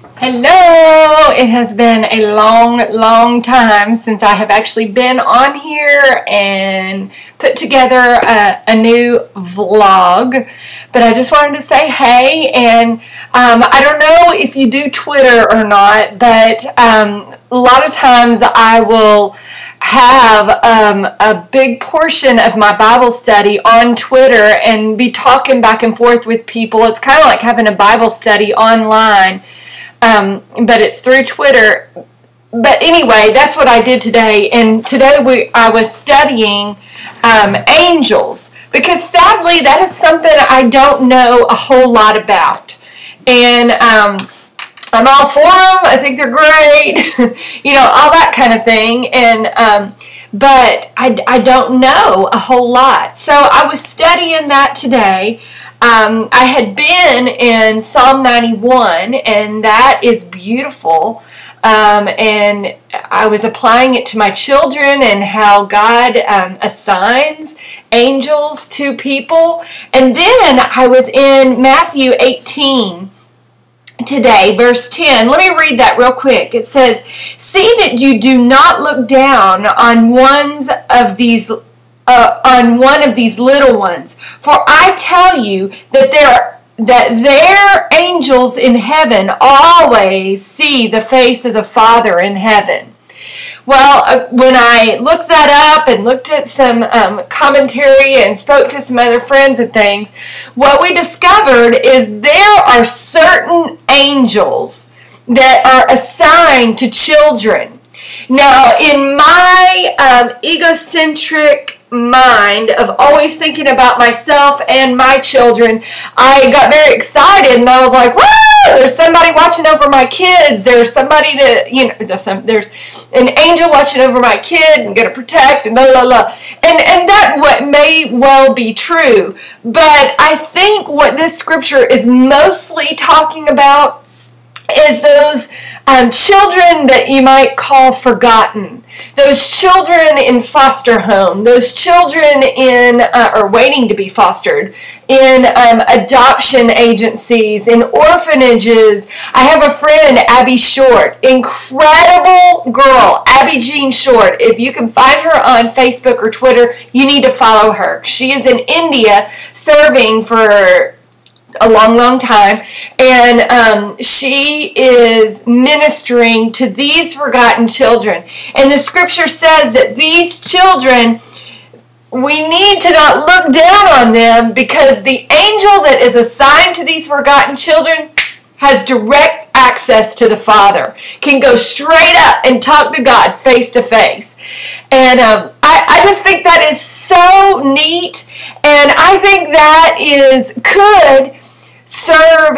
Hello! It has been a long time since I have actually been on here and put together a new vlog, but I just wanted to say hey. And I don't know if you do Twitter or not, but a lot of times I will have a big portion of my Bible study on Twitter and be talking back and forth with people. It's kind of like having a Bible study online. But it's through Twitter. But anyway, that's what I did today. And today I was studying angels, because sadly that is something I don't know a whole lot about. And I'm all for them. I think they're great. You know, all that kind of thing. And but I don't know a whole lot. So I was studying that today. I had been in Psalm 91, and that is beautiful, and I was applying it to my children and how God assigns angels to people. And then I was in Matthew 18 today, verse 10. Let me read that real quick. It says, "See that you do not look down on one of these little ones, for I tell you that their angels in heaven always see the face of the Father in heaven." Well, when I looked that up and looked at some commentary and spoke to some other friends and things, what we discovered is there are certain angels that are assigned to children. Now, in my egocentric mind of always thinking about myself and my children, I got very excited and I was like, "Woo! There's somebody watching over my kids. There's somebody that, you know, there's an angel watching over my kid and going to protect and blah, blah, blah." And that what may well be true. But I think what this scripture is mostly talking about is those children that you might call forgotten, those children in foster home, those children in or waiting to be fostered, in adoption agencies, in orphanages. I have a friend, Abby Short, incredible girl, Abby Jean Short. If you can find her on Facebook or Twitter, you need to follow her. She is in India serving for a long time, and she is ministering to these forgotten children. And the scripture says that these children, we need to not look down on them, because the angel that is assigned to these forgotten children has direct access to the Father, can go straight up and talk to God face to face. And I just think that is so neat, and I think that could serve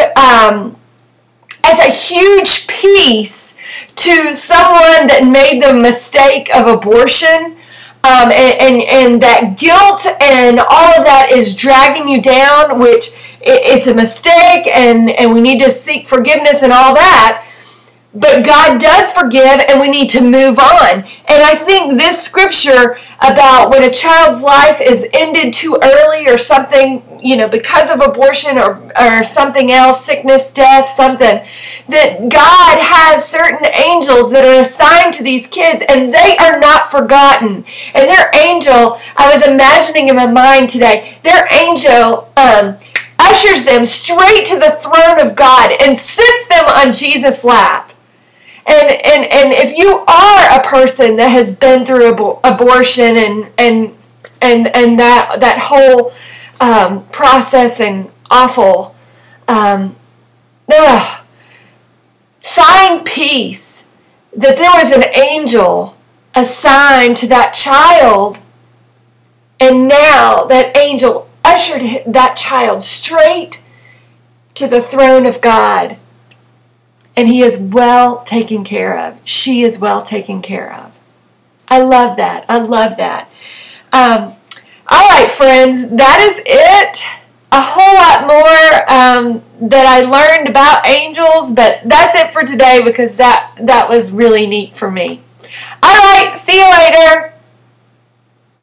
as a huge piece to someone that made the mistake of abortion, and that guilt and all of that is dragging you down, which it's a mistake, and we need to seek forgiveness and all that. But God does forgive, and we need to move on. And I think this scripture about when a child's life is ended too early or something, you know, because of abortion or something else, sickness, death, something, that God has certain angels that are assigned to these kids, and they are not forgotten. And their angel, I was imagining in my mind today, their angel ushers them straight to the throne of God and sits them on Jesus' lap. And if you are a person that has been through abortion and that whole process and awful, find peace that there was an angel assigned to that child, and now that angel ushered that child straight to the throne of God. And he is well taken care of. She is well taken care of. I love that. I love that. All right, friends, that is it. A whole lot more that I learned about angels, but that's it for today, because that was really neat for me. All right, see you later.